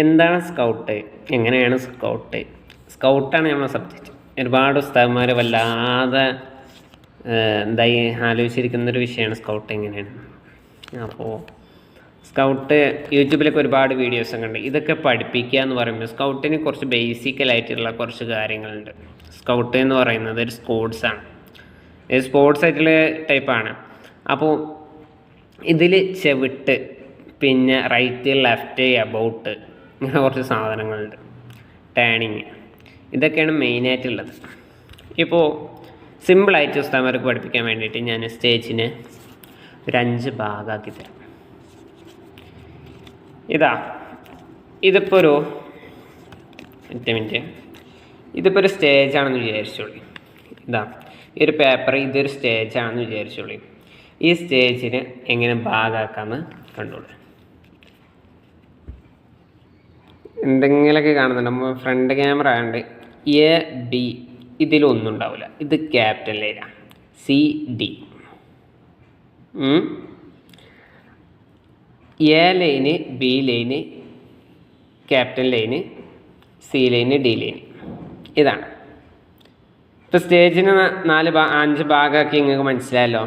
എന്താണ് സ്കൗട്ട്, എങ്ങനെയാണ് സ്കൗട്ടാണ് നമ്മുടെ സബ്ജക്റ്റ്. ഒരുപാട് ഉസ്താദന്മാർ വല്ലാതെ എന്തായി ആലോചിച്ചിരിക്കുന്നൊരു വിഷയമാണ് സ്കൗട്ട് എങ്ങനെയാണ്. അപ്പോൾ സ്കൗട്ട് യൂട്യൂബിലൊക്കെ ഒരുപാട് വീഡിയോസൊക്കെ ഉണ്ട്. ഇതൊക്കെ പഠിപ്പിക്കുക എന്ന് പറയുമ്പോൾ സ്കൗട്ടിന് കുറച്ച് ബേസിക്കലായിട്ടുള്ള കുറച്ച് കാര്യങ്ങളുണ്ട്. സ്കൗട്ട് എന്ന് പറയുന്നത് ഒരു സ്പോർട്സാണ്, സ്പോർട്സ് ആയിട്ടുള്ള ടൈപ്പാണ്. അപ്പോൾ ഇതിൽ ചെവിട്ട്, പിന്നെ റൈറ്റ് ലെഫ്റ്റ് എബൌട്ട്, ഇങ്ങനെ കുറച്ച് സാധനങ്ങളുണ്ട്, ടേണിങ്, ഇതൊക്കെയാണ് മെയിനായിട്ടുള്ളത്. ഇപ്പോൾ സിമ്പിളായിട്ട് ഉസ്താദന്മാർക്ക് പഠിപ്പിക്കാൻ വേണ്ടിയിട്ട് ഞാൻ സ്റ്റേജിനെ ഒരു 5 ഭാഗമാക്കി തരാം. ഇതിപ്പോൾ ഒരു ഇതിപ്പോൾ ഒരു സ്റ്റേജാണെന്ന് വിചാരിച്ചോളി. ഈ ഒരു പേപ്പർ ഇതൊരു സ്റ്റേജാണെന്ന് വിചാരിച്ചോളി. ഈ സ്റ്റേജിന് എങ്ങനെ ഭാഗമാക്കാമെന്ന് കണ്ടോളൂ. എന്തെങ്കിലുമൊക്കെ കാണുന്നുണ്ട്. നമ്മൾ ഫ്രണ്ട് ക്യാമറ ആയതുകൊണ്ട് എ ബി ഇതിലൊന്നും ഉണ്ടാവില്ല. ഇത് ക്യാപിറ്റൽ ലൈനാണ്, CD. A line, B line, capital line, C line, D line. ഇതാണ്. ഇപ്പോൾ സ്റ്റേജിന് 5 ഭാഗമാക്കി നിങ്ങൾക്ക് മനസ്സിലായല്ലോ.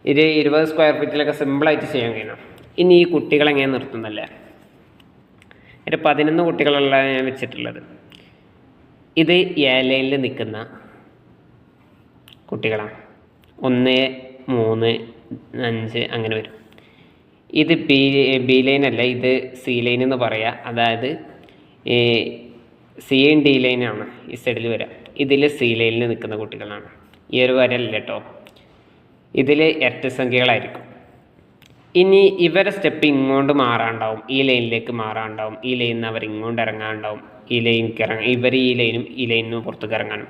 ഇത് 20 സ്ക്വയർ ഫീറ്റിലൊക്കെ സിമ്പിളായിട്ട് ചെയ്യാൻ കഴിയണം. ഇനി ഈ കുട്ടികളെങ്ങനെ നിർത്തുന്നല്ലേ, ഒരു 11 കുട്ടികളുള്ള ഞാൻ വെച്ചിട്ടുള്ളത്. ഇത് എ ലൈനിൽ നിൽക്കുന്ന കുട്ടികളാണ്. 1, 3, 5 അങ്ങനെ വരും. ഇത് ബി ലൈനല്ല, ഇത് C ലൈൻ എന്ന് പറയാം. അതായത് സിയും D ലൈനാണ് ഈ സൈഡിൽ വരിക. ഇതിൽ C ലൈനിൽ നിൽക്കുന്ന കുട്ടികളാണ്. ഈ ഒരു വരല്ല കേട്ടോ, ഇതിൽ ഇരട്ട സംഖ്യകളായിരിക്കും. ഇനി ഇവരെ സ്റ്റെപ്പ് ഇങ്ങോട്ട് മാറാണ്ടാവും, ഈ ലൈനിലേക്ക് മാറാണ്ടാവും. ഈ ലൈനിൽ നിന്ന് അവർ ഇങ്ങോട്ട് ഇറങ്ങാണ്ടാവും, ഈ ലൈനിലേക്ക് ഇവർ ഈ ലൈനും ഈ ലൈനിനും പുറത്തേക്ക് ഇറങ്ങാനും.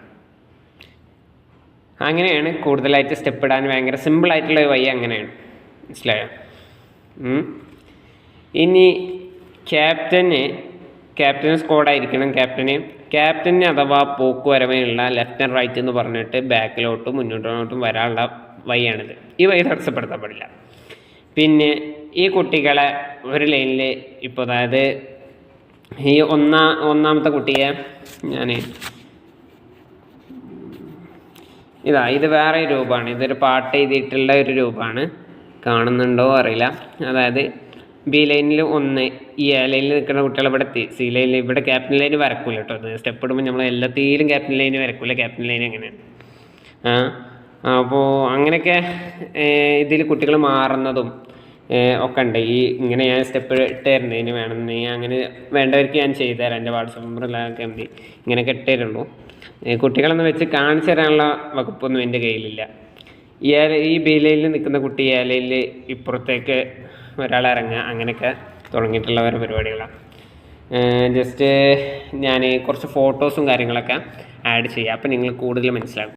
അങ്ങനെയാണ് കൂടുതലായിട്ട് സ്റ്റെപ്പ് ഇടാൻ ഭയങ്കര സിമ്പിളായിട്ടുള്ള വഴി അങ്ങനെയാണ്. മനസ്സിലായോ? ഇനി ക്യാപ്റ്റന് സ്ക്വാഡായിരിക്കണം. ക്യാപ്റ്റന് അഥവാ പോക്ക് വരവയുള്ള ലെഫ്റ്റ് ആൻഡ് റൈറ്റ് എന്ന് പറഞ്ഞിട്ട് ബാക്കിലോട്ടും മുന്നോട്ടും വരാനുള്ള വഴിയാണിത്. ഈ വഴി തടസ്സപ്പെടുത്താൻ പാടില്ല. പിന്നെ ഈ കുട്ടികളെ ഒരു ലൈനിൽ ഇപ്പോൾ, അതായത് ഈ ഒന്നാമത്തെ കുട്ടിയെ ഞാൻ ഇത് വേറെ രൂപമാണ്. ഇതൊരു പാട്ട് എഴുതിയിട്ടുള്ള ഒരു രൂപമാണ്. കാണുന്നുണ്ടോ അറിയില്ല. അതായത് ബി ലൈനിൽ 1, ഈ എ ലൈനിൽ നിൽക്കുന്ന കുട്ടികളെ ഇവിടെ എത്തി. C ലൈനിൽ ഇവിടെ ക്യാപ്റ്റൻ ലൈന് വരക്കൂല കേട്ടോ. അത് സ്റ്റെപ്പ് ഇടുമ്പോൾ നമ്മൾ എല്ലാത്തിലും ക്യാപ്റ്റൻ ലൈന് വരക്കൂല. ക്യാപ്റ്റൻ ലൈൻ എങ്ങനെയാണ്. അപ്പോൾ അങ്ങനെയൊക്കെ ഇതിൽ കുട്ടികൾ മാറുന്നതും ഒക്കെ ഉണ്ട്. ഇങ്ങനെ ഞാൻ സ്റ്റെപ്പ് ഇട്ട് തരുന്നതിന് വേണമെന്നുണ്ടെങ്കിൽ അങ്ങനെ വേണ്ടവർക്ക് ഞാൻ ചെയ്തു തരാം. എൻ്റെ വാട്സപ്പ് നമ്പറിലൊക്കെ മതി. ഇങ്ങനെയൊക്കെ ഇട്ട് തരുള്ളൂ. കുട്ടികളെന്ന് വെച്ച് കാണിച്ചു തരാനുള്ള വകുപ്പൊന്നും എൻ്റെ കയ്യിലില്ല. ഈ ബി ലൈനിൽ നിൽക്കുന്ന കുട്ടി എ ലൈനിൽ ഇപ്പുറത്തേക്ക് ഒരാൾ ഇറങ്ങുക, അങ്ങനെയൊക്കെ തുടങ്ങിയിട്ടുള്ള ഓരോ പരിപാടികളാണ്. ജസ്റ്റ് ഞാൻ കുറച്ച് ഫോട്ടോസും കാര്യങ്ങളൊക്കെ ആഡ് ചെയ്യാം. അപ്പോൾ നിങ്ങൾ കൂടുതൽ മനസ്സിലാക്കും.